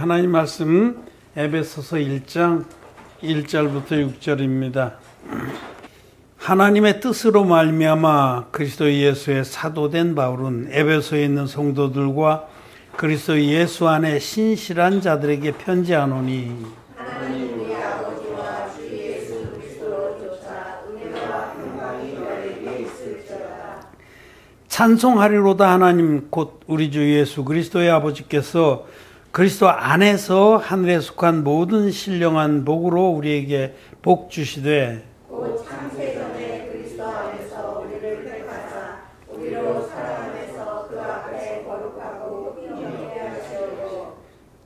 하나님 말씀 에베소서 1장 1절부터 6절입니다. 하나님의 뜻으로 말미암아 그리스도 예수의 사도된 바울은 에베소에 있는 성도들과 그리스도 예수 안에 신실한 자들에게 편지하노니 하나님 우리 아버지와 주 예수 그리스도로 조차 은혜와 평강이 너희에게 있을지어다. 찬송하리로다. 하나님 곧 우리 주 예수 그리스도의 아버지께서 그리스도 안에서 하늘에 속한 모든 신령한 복으로 우리에게 복 주시되 곧 창세전에 그리스도 안에서 우리를 택하사 우리로 사랑하면서 그 앞에 거룩하고 영예하게 하시고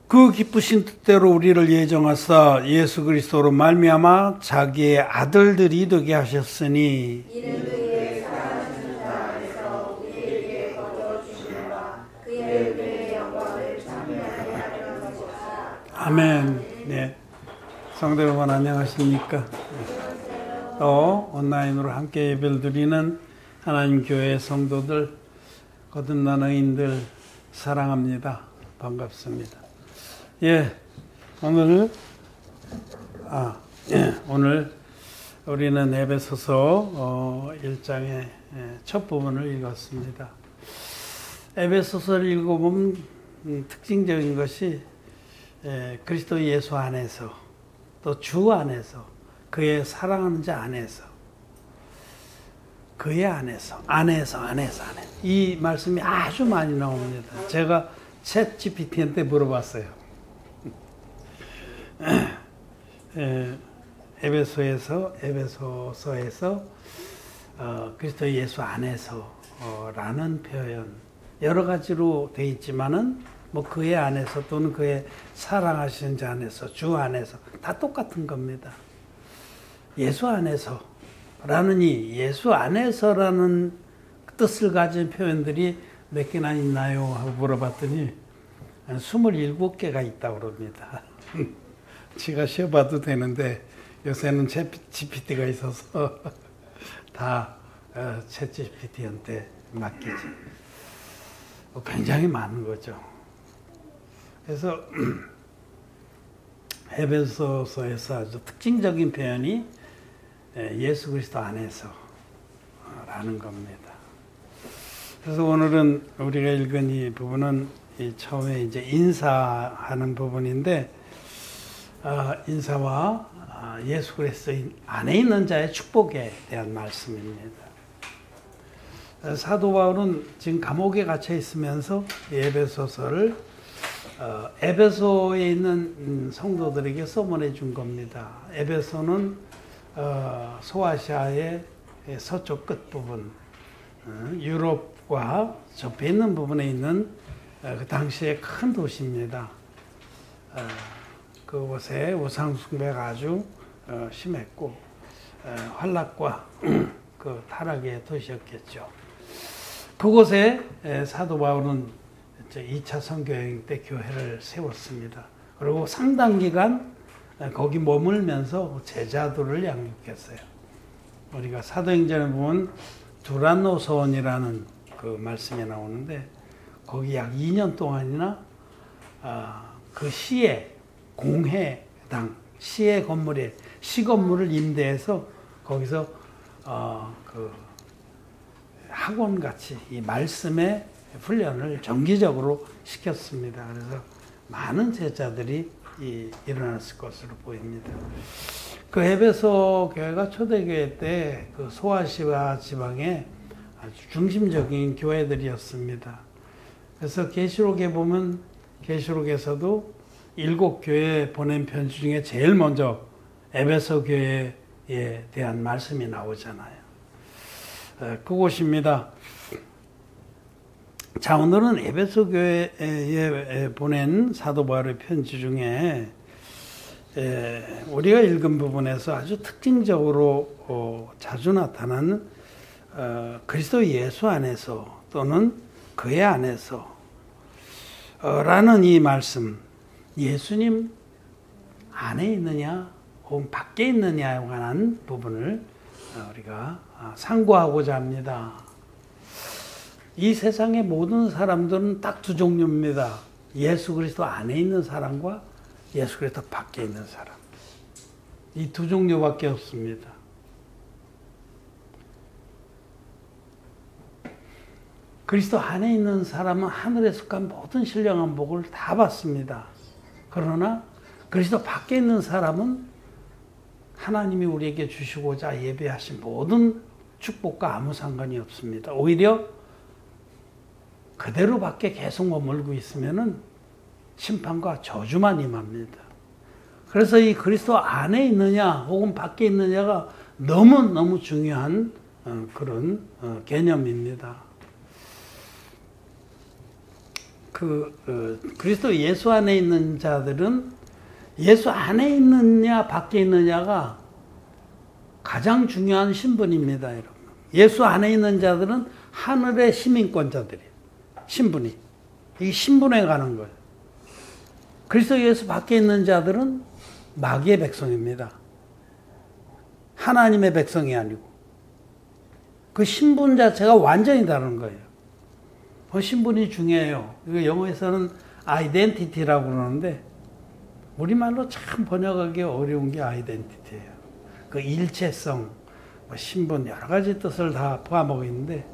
그 기쁘신 뜻대로 우리를 예정하사 예수 그리스도로 말미암아 자기의 아들들이 되게 하셨으니 이는 그의 사랑하시는 자 안에서 우리에게 거저 주시는 바 그의 은혜의 영광을 찬미하게 하려 하시사. 아멘. 네. 성도 여러분 안녕하십니까? 또 온라인으로 함께 예배를 드리는 하나님 교회 성도들, 거듭난 의인들 사랑합니다. 반갑습니다. 오늘 우리는 에베소서 1장의 첫 부분을 읽었습니다. 에베소서를 읽어보면 특징적인 것이 그리스도 예수 안에서 또 주 안에서 그의 사랑하는 자 안에서 그의 안에서 이 말씀이 아주 많이 나옵니다. 제가 챗 GPT한테 물어봤어요. 에베소서에서 그리스도 예수 안에서 라는 표현 여러 가지로 되어 있지만은 뭐 그의 안에서 또는 그의 사랑하시는 자 안에서 주 안에서 다 똑같은 겁니다. 예수 안에서라는 예수 안에서라는 뜻을 가진 표현들이 몇 개나 있나요? 하고 물어봤더니 27개가 있다고 그럽니다. 제가 쉬어봐도 되는데 요새는 GPT가 있어서 다 챗 GPT한테 맡기지. 굉장히 많은 거죠. 그래서 에베소서에서 아주 특징적인 표현이 예수 그리스도 안에서 라는 겁니다. 그래서 오늘은 우리가 읽은 이 부분은 처음에 이제 인사하는 부분인데 인사와 예수 그리스도 안에 있는 자의 축복에 대한 말씀입니다. 사도 바울은 지금 감옥에 갇혀 있으면서 에베소서를 에베소에 있는 성도들에게 써보내 준 겁니다. 에베소는 소아시아의 서쪽 끝부분, 유럽과 접해 있는 부분에 있는 그 당시의 큰 도시입니다. 그곳에 우상 숭배가 아주 심했고 환락과 그 타락의 도시였겠죠. 그곳에 사도 바울은 2차 선교여행 때 교회를 세웠습니다. 그리고 상당 기간 거기 머물면서 제자들을 양육했어요. 우리가 사도행전에 보면 두란노서원이라는 그 말씀이 나오는데 거기 약 2년 동안이나 그 시의 공회당 시의 건물에 시 건물을 임대해서 거기서 그 학원 같이 이 말씀의 훈련을 정기적으로 시켰습니다. 그래서 많은 제자들이 일어났을 것으로 보입니다. 그 에베소 교회가 초대교회 때 그 소아시아 지방의 아주 중심적인 교회들이었습니다. 그래서 계시록에 보면 계시록에서도 7교회에 보낸 편지 중에 제일 먼저 에베소 교회에 대한 말씀이 나오잖아요. 그곳입니다. 자, 오늘은 에베소 교회에 보낸 사도 바울의 편지 중에 우리가 읽은 부분에서 아주 특징적으로 자주 나타나는 그리스도 예수 안에서 또는 그의 안에서 라는 이 말씀, 예수님 안에 있느냐 혹은 밖에 있느냐에 관한 부분을 우리가 상고하고자 합니다. 이 세상의 모든 사람들은 딱 두 종류입니다. 예수 그리스도 안에 있는 사람과 예수 그리스도 밖에 있는 사람. 이 두 종류밖에 없습니다. 그리스도 안에 있는 사람은 하늘에 속한 모든 신령한 복을 다 받습니다. 그러나 그리스도 밖에 있는 사람은 하나님이 우리에게 주시고자 예배하신 모든 축복과 아무 상관이 없습니다. 오히려 그대로 밖에 계속 머물고 있으면은 심판과 저주만 임합니다. 그래서 이 그리스도 안에 있느냐 혹은 밖에 있느냐가 너무너무 중요한 그런 개념입니다. 그리스도 예수 안에 있는 자들은 예수 안에 있느냐 밖에 있느냐가 가장 중요한 신분입니다, 여러분. 예수 안에 있는 자들은 하늘의 시민권자들이에요. 신분이. 이 신분에 가는 거예요. 그리스도 예수 밖에 있는 자들은 마귀의 백성입니다. 하나님의 백성이 아니고. 그 신분 자체가 완전히 다른 거예요. 그 신분이 중요해요. 이거 영어에서는 아이덴티티라고 그러는데 우리말로 참 번역하기 어려운 게 아이덴티티예요. 그 일체성, 신분 여러 가지 뜻을 다 포함하고 있는데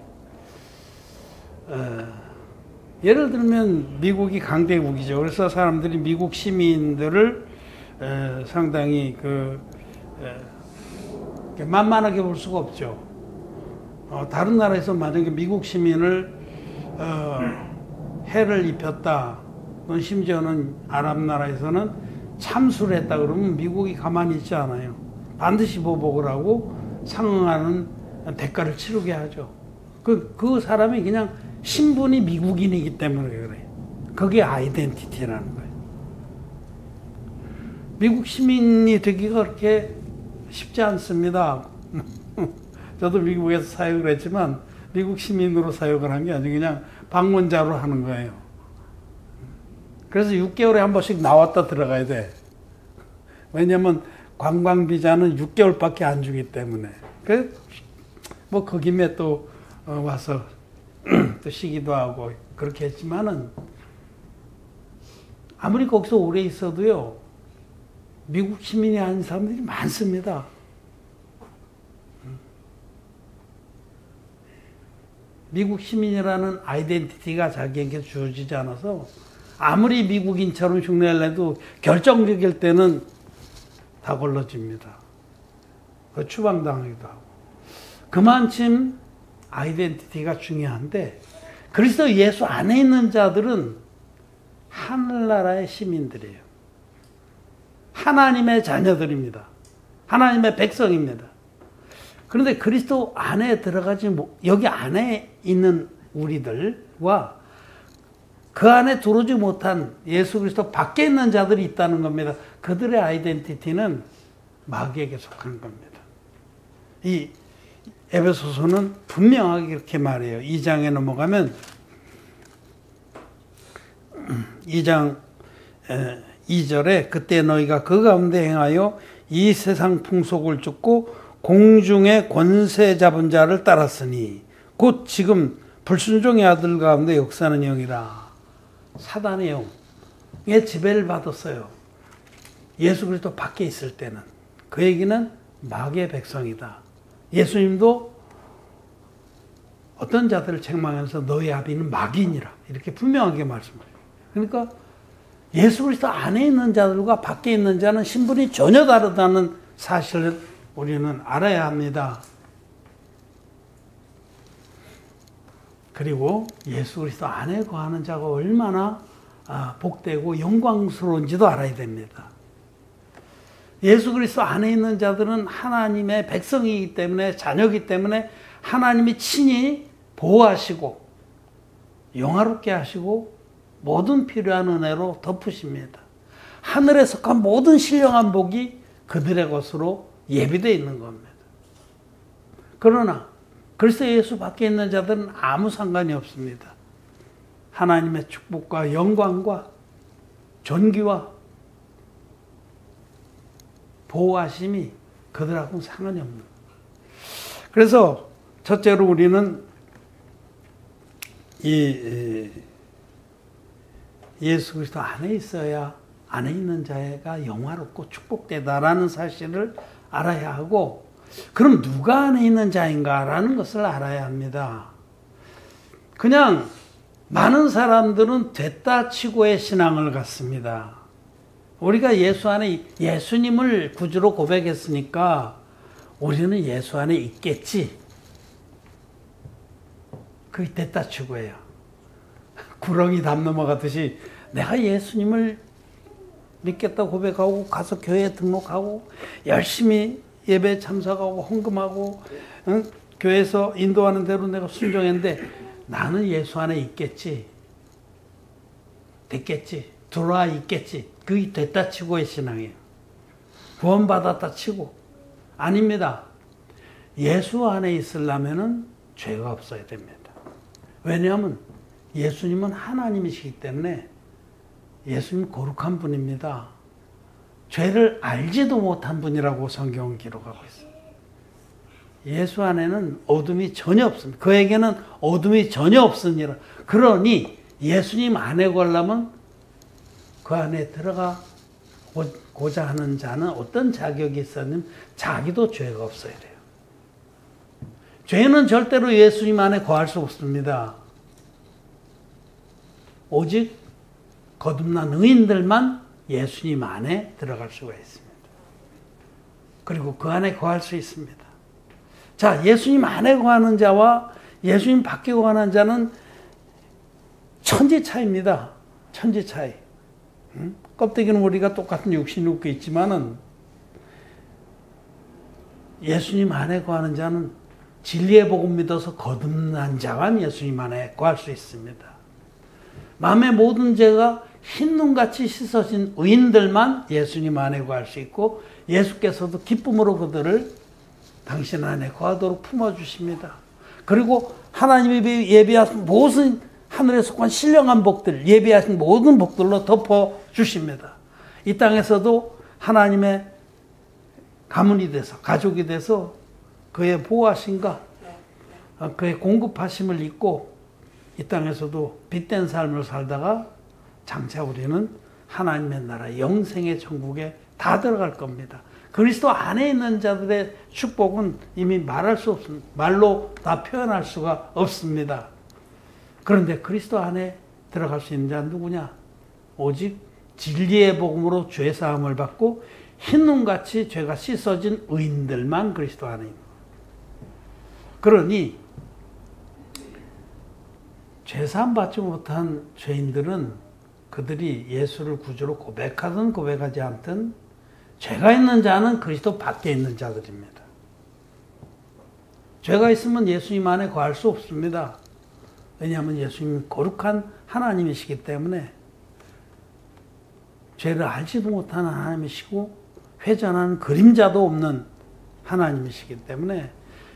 예를 들면 미국이 강대국이죠. 그래서 사람들이 미국 시민들을 상당히 만만하게 볼 수가 없죠. 다른 나라에서 만약에 미국 시민을 해를 입혔다. 심지어는 아랍 나라에서는 참수를 했다 그러면 미국이 가만히 있지 않아요. 반드시 보복을 하고 상응하는 대가를 치르게 하죠. 그 사람이 그냥 신분이 미국인이기 때문에 그래요. 그게 아이덴티티라는 거예요. 미국 시민이 되기가 그렇게 쉽지 않습니다. 저도 미국에서 사역을 했지만 미국 시민으로 사역을 한 게 아니고 그냥 방문자로 하는 거예요. 그래서 6개월에 한 번씩 나왔다 들어가야 돼. 왜냐면 관광비자는 6개월밖에 안 주기 때문에. 그 김에 또 와서 또 쉬기도 하고 그렇게 했지만은 아무리 거기서 오래 있어도요, 미국 시민이 아닌 사람들이 많습니다. 미국 시민이라는 아이덴티티가 자기에게 주어지지 않아서 아무리 미국인처럼 흉내를 내도 결정적일 때는 다 걸러집니다. 추방당하기도 하고. 그만큼 아이덴티티가 중요한데 그리스도 예수 안에 있는 자들은 하늘나라의 시민들이에요. 하나님의 자녀들입니다. 하나님의 백성입니다. 그런데 그리스도 안에 들어가지 여기 안에 있는 우리들과 그 안에 들어오지 못한 예수 그리스도 밖에 있는 자들이 있다는 겁니다. 그들의 아이덴티티는 마귀에게 속한 겁니다. 이 에베소서는 분명하게 이렇게 말해요. 2장에 넘어가면 2장 2절에 그때 너희가 그 가운데 행하여 이 세상 풍속을 쫓고 공중의 권세 잡은 자를 따랐으니 곧 지금 불순종의 아들 가운데 역사하는 영이라. 사단의 영의 지배를 받았어요. 예수 그리스도 밖에 있을 때는. 그 얘기는 마귀의 백성이다. 예수님도 어떤 자들을 책망하면서 너희 아비는 마귀니라 이렇게 분명하게 말씀해요. 그러니까 예수 그리스도 안에 있는 자들과 밖에 있는 자는 신분이 전혀 다르다는 사실을 우리는 알아야 합니다. 그리고 예수 그리스도 안에 거하는 자가 얼마나 복되고 영광스러운지도 알아야 됩니다. 예수 그리스도 안에 있는 자들은 하나님의 백성이기 때문에, 자녀이기 때문에 하나님이 친히 보호하시고 영화롭게 하시고 모든 필요한 은혜로 덮으십니다. 하늘에 속한 모든 신령한 복이 그들의 것으로 예비되어 있는 겁니다. 그러나 그리스도 예수 밖에 있는 자들은 아무 상관이 없습니다. 하나님의 축복과 영광과 존귀와 보호하심이 그들하고는 상관이 없는 거예요. 그래서 첫째로 우리는 예수 그리스도 안에 있어야 안에 있는 자가 영화롭고 축복되다라는 사실을 알아야 하고, 그럼 누가 안에 있는 자인가라는 것을 알아야 합니다. 그냥 많은 사람들은 됐다 치고의 신앙을 갖습니다. 우리가 예수 안에 예수님을 구주로 고백했으니까 우리는 예수 안에 있겠지. 그게 됐다 치고예요. 구렁이 담 넘어가듯이 내가 예수님을 믿겠다고 고백하고 가서 교회에 등록하고 열심히 예배에 참석하고 헌금하고 교회에서 인도하는 대로 내가 순종했는데 나는 예수 안에 있겠지. 됐겠지. 들어와 있겠지. 그게 됐다 치고의 신앙이에요. 구원받았다 치고. 아닙니다. 예수 안에 있으려면은 죄가 없어야 됩니다. 왜냐하면 예수님은 하나님이시기 때문에 예수님 거룩한 분입니다. 죄를 알지도 못한 분이라고 성경은 기록하고 있어요. 예수 안에는 어둠이 전혀 없습니다. 그에게는 어둠이 전혀 없으니라. 그러니 예수님 안에 걸려면 그 안에 들어가고자 하는 자는 어떤 자격이 있었냐면 자기도 죄가 없어야 돼요. 죄는 절대로 예수님 안에 거할 수 없습니다. 오직 거듭난 의인들만 예수님 안에 들어갈 수가 있습니다. 그리고 그 안에 거할 수 있습니다. 자, 예수님 안에 거하는 자와 예수님 밖에 거하는 자는 천지 차이입니다. 천지 차이. 껍데기는 우리가 똑같은 육신을 입고 있지만은 예수님 안에 거하는 자는 진리의 복음 믿어서 거듭난 자가 예수님 안에 거할 수 있습니다. 마음의 모든 죄가 흰눈같이 씻어진 의인들만 예수님 안에 거할 수 있고 예수께서도 기쁨으로 그들을 당신 안에 거하도록 품어주십니다. 그리고 하나님이 예비하신 모든 하늘에 속한 신령한 복들, 예비하신 모든 복들로 덮어주십니다. 이 땅에서도 하나님의 가문이 돼서 가족이 돼서 그의 보호하심과 그의 공급하심을 잊고 이 땅에서도 빛된 삶을 살다가 장차 우리는 하나님의 나라 영생의 천국에 다 들어갈 겁니다. 그리스도 안에 있는 자들의 축복은 이미 말할 수 없습니다. 말로 다 표현할 수가 없습니다. 그런데 그리스도 안에 들어갈 수 있는 자는 누구냐? 오직 진리의 복음으로 죄사함을 받고 흰눈같이 죄가 씻어진 의인들만 그리스도 안에 있는 거예요. 그러니 죄사함 받지 못한 죄인들은 그들이 예수를 구주로 고백하든 고백하지 않든 죄가 있는 자는 그리스도 밖에 있는 자들입니다. 죄가 있으면 예수님 안에 거할 수 없습니다. 왜냐하면 예수님은 거룩한 하나님이시기 때문에 죄를 알지도 못하는 하나님이시고 회전하는 그림자도 없는 하나님이시기 때문에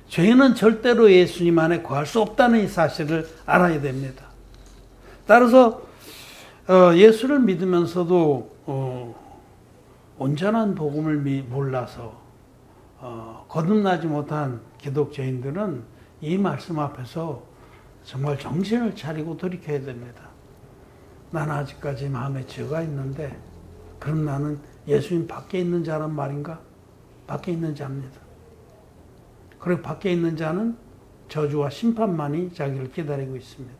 죄는 절대로 예수님 안에 거할 수 없다는 이 사실을 알아야 됩니다. 따라서 예수를 믿으면서도 온전한 복음을 몰라서 거듭나지 못한 기독교인들은 이 말씀 앞에서 정말 정신을 차리고 돌이켜야 됩니다. 나는 아직까지 마음에 죄가 있는데 그럼 나는 예수님 밖에 있는 자란 말인가? 밖에 있는 자입니다. 그리고 밖에 있는 자는 저주와 심판만이 자기를 기다리고 있습니다.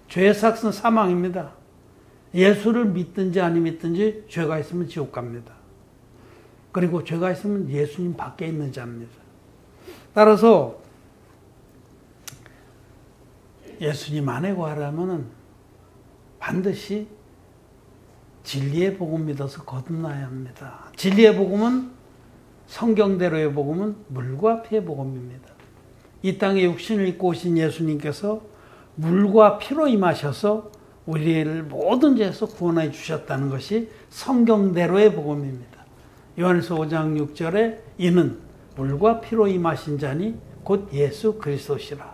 죄의 삭은 사망입니다. 예수를 믿든지 아니 믿든지 죄가 있으면 지옥 갑니다. 그리고 죄가 있으면 예수님 밖에 있는 자입니다. 따라서 예수님 안에 거하려면 반드시 진리의 복음 믿어서 거듭나야 합니다. 진리의 복음은 성경대로의 복음은 물과 피의 복음입니다. 이 땅에 육신을 입고 오신 예수님께서 물과 피로 임하셔서 우리를 모든 죄에서 구원해 주셨다는 것이 성경대로의 복음입니다. 요한일서 5장 6절에 이는 물과 피로 임하신 자니 곧 예수 그리스도시라.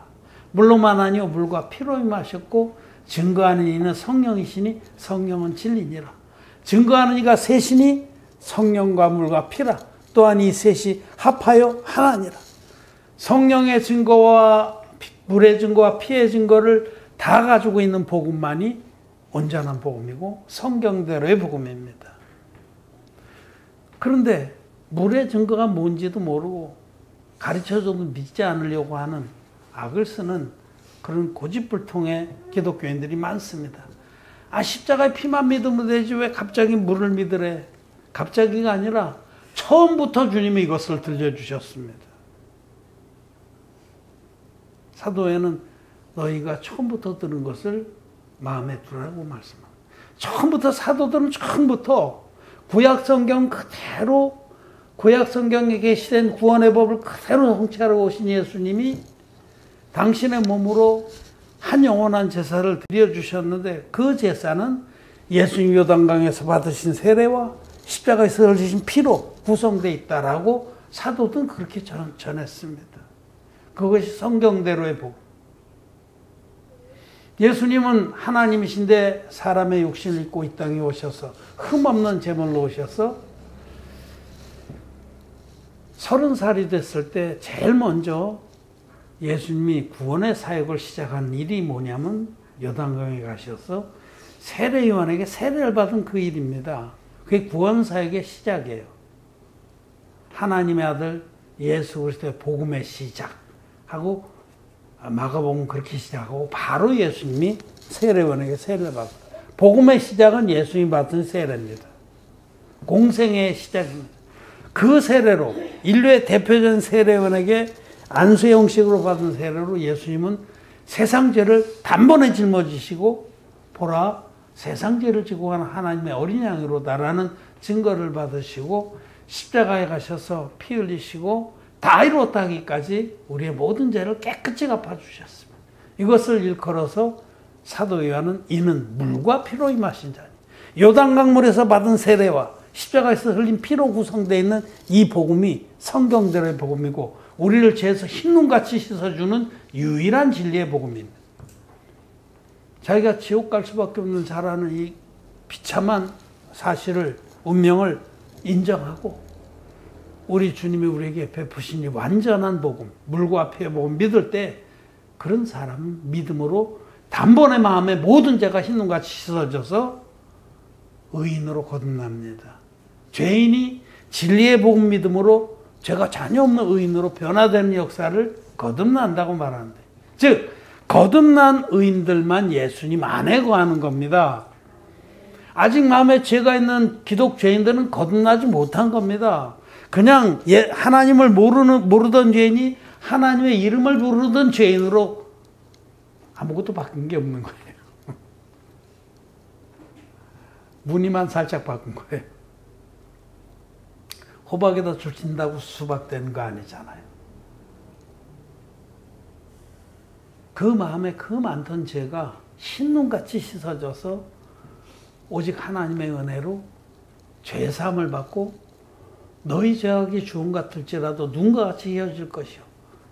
물로만 아니요 물과 피로 임하셨고 증거하는 이는 성령이시니 성령은 진리니라. 증거하는 이가 셋이니 성령과 물과 피라. 또한 이 셋이 합하여 하나니라. 성령의 증거와 물의 증거와 피의 증거를 다 가지고 있는 복음만이 온전한 복음이고 성경대로의 복음입니다. 그런데 물의 증거가 뭔지도 모르고 가르쳐줘도 믿지 않으려고 하는 악을 쓰는 그런 고집불통의 기독교인들이 많습니다. 십자가의 피만 믿으면 되지 왜 갑자기 물을 믿으래? 갑자기가 아니라 처음부터 주님이 이것을 들려주셨습니다. 사도에는 너희가 처음부터 들은 것을 마음에 두라고 말씀합니다. 처음부터 사도들은 처음부터 구약성경 그대로 구약성경에 계시된 구원의 법을 그대로 성취하러 오신 예수님이 당신의 몸으로 한 영원한 제사를 드려주셨는데 그 제사는 예수님 요단강에서 받으신 세례와 십자가에서 흘리신 피로 구성되어 있다라고 사도들은 그렇게 전했습니다. 그것이 성경대로의 복음. 예수님은 하나님이신데 사람의 육신을 입고 이 땅에 오셔서 흠없는 제물로 오셔서 30살이 됐을 때 제일 먼저 예수님이 구원의 사역을 시작한 일이 뭐냐면 요단강에 가셔서 세례 요한에게 세례를 받은 그 일입니다. 그게 구원 사역의 시작이에요. 하나님의 아들 예수 그리스도의 복음의 시작하고 마가복음 그렇게 시작하고 바로 예수님이 세례 요한에게 세례를 받았어요. 복음의 시작은 예수님이 받은 세례입니다. 공생의 시작입니다. 그 세례로 인류의 대표적인 세례 요한에게 안수의 형식으로 받은 세례로 예수님은 세상 죄를 단번에 짊어지시고 보라 세상 죄를 지고 가는 하나님의 어린 양이로다라는 증거를 받으시고 십자가에 가셔서 피 흘리시고 다 이루었다 하기까지 우리의 모든 죄를 깨끗이 갚아주셨습니다. 이것을 일컬어서 사도 요한은 이는 물과 피로 임하신 자니 요단강물에서 받은 세례와 십자가에서 흘린 피로 구성되어 있는 이 복음이 성경대로의 복음이고 우리를 죄에서 흰눈같이 씻어주는 유일한 진리의 복음입니다. 자기가 지옥 갈 수밖에 없는 자라는 이 비참한 사실을 운명을 인정하고 우리 주님이 우리에게 베푸신 이 완전한 복음, 물과 피의 복음 믿을 때 그런 사람은 믿음으로 단번에 마음에 모든 죄가 흰눈같이 씻어져서 의인으로 거듭납니다. 죄인이 진리의 복음 믿음으로 죄가 전혀 없는 의인으로 변화되는 역사를 거듭난다고 말하는데 즉 거듭난 의인들만 예수님 안에 거하는 겁니다. 아직 마음에 죄가 있는 기독 죄인들은 거듭나지 못한 겁니다. 그냥 하나님을 모르던 죄인이 하나님의 이름을 부르던 죄인으로 아무것도 바뀐 게 없는 거예요. 무늬만 살짝 바꾼 거예요. 호박에다 줄친다고 수박되는 거 아니잖아요. 그 마음에 그 많던 죄가 흰눈같이 씻어져서 오직 하나님의 은혜로 죄사함을 받고 너희 죄악이 주홍 같을지라도 눈과 같이 헤어질 것이요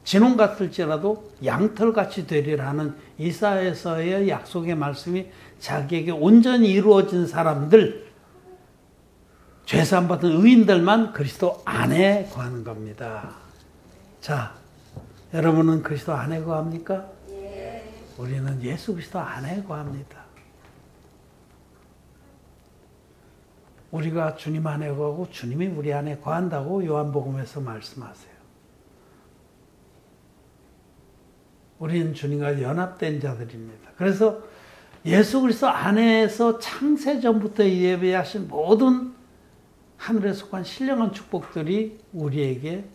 진홍 같을지라도 양털같이 되리라는 이사야서의 약속의 말씀이 자기에게 온전히 이루어진 사람들 죄사함 받은 의인들만 그리스도 안에 거하는 겁니다. 자, 여러분은 그리스도 안에 거합니까? 네. 우리는 예수 그리스도 안에 거합니다. 우리가 주님 안에 거하고 주님이 우리 안에 거한다고 요한복음에서 말씀하세요. 우리는 주님과 연합된 자들입니다. 그래서 예수 그리스도 안에서 창세전부터 예배하신 모든 하늘에 속한 신령한 축복들이 우리에게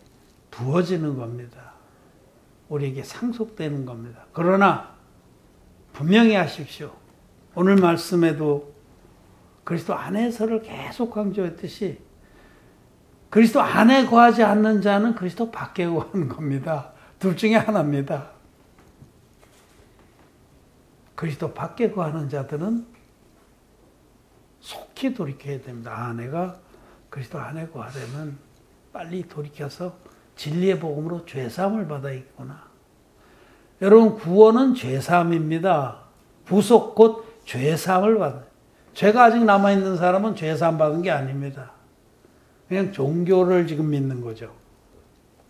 부어지는 겁니다. 우리에게 상속되는 겁니다. 그러나 분명히 하십시오. 오늘 말씀에도 그리스도 안에서를 계속 강조했듯이 그리스도 안에 거하지 않는 자는 그리스도 밖에 거하는 겁니다. 둘 중에 하나입니다. 그리스도 밖에 거하는 자들은 속히 돌이켜야 됩니다. 내가 그리스도 안에 거하려면 빨리 돌이켜서 진리의 복음으로 죄사함을 받아 있구나. 여러분 구원은 죄사함입니다. 구속 곧 죄사함을 받아요. 죄가 아직 남아있는 사람은 죄사함 받은 게 아닙니다. 그냥 종교를 지금 믿는 거죠.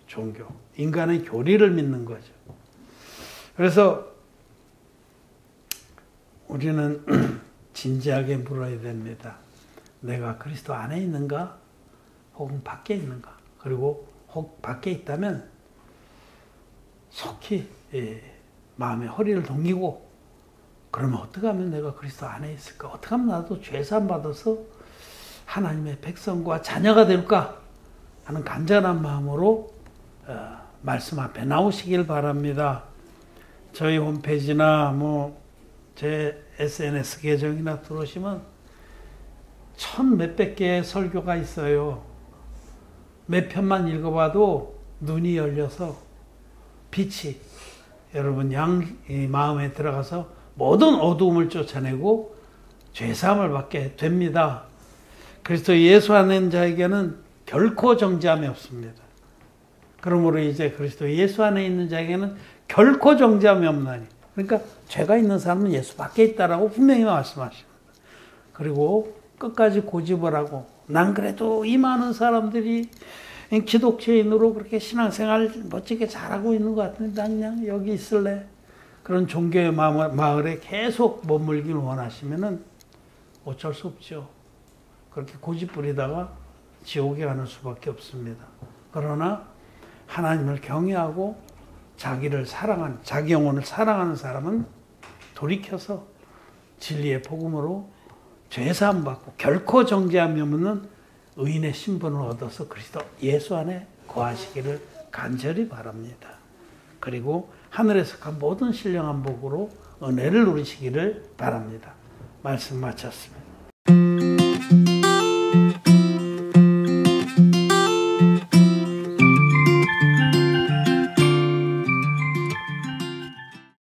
종교. 인간의 교리를 믿는 거죠. 그래서 우리는 진지하게 물어야 됩니다. 내가 그리스도 안에 있는가? 혹은 밖에 있는가? 그리고 혹 밖에 있다면 속히 마음의 허리를 동이고, 그러면 어떻게 하면 내가 그리스도 안에 있을까? 어떻게 하면 나도 죄사함 받아서 하나님의 백성과 자녀가 될까? 하는 간절한 마음으로 말씀 앞에 나오시길 바랍니다. 저희 홈페이지나 제 SNS 계정이나 들어오시면 1000몇백 개의 설교가 있어요. 몇 편만 읽어봐도 눈이 열려서 빛이 여러분 마음에 들어가서 모든 어두움을 쫓아내고 죄사함을 받게 됩니다. 그리스도 예수 안에 있는 자에게는 결코 정죄함이 없습니다. 그러므로 이제 그리스도 예수 안에 있는 자에게는 결코 정죄함이 없나니. 그러니까 죄가 있는 사람은 예수 밖에 있다라고 분명히 말씀하십니다. 그리고 끝까지 고집을 하고, 난 그래도 이 많은 사람들이 기독교인으로 그렇게 신앙생활 멋지게 잘하고 있는 것 같은데 난 그냥 여기 있을래. 그런 종교의 마을에 계속 머물길 원하시면은 어쩔 수 없죠. 그렇게 고집 부리다가 지옥에 가는 수밖에 없습니다. 그러나 하나님을 경외하고 자기 영혼을 사랑하는 사람은 돌이켜서 진리의 복음으로 죄사함 받고 결코 정죄함이 없는 의인의 신분을 얻어서 그리스도 예수 안에 거하시기를 간절히 바랍니다. 그리고 하늘에서 간 모든 신령한 복으로 은혜를 누리시기를 바랍니다. 말씀 마쳤습니다.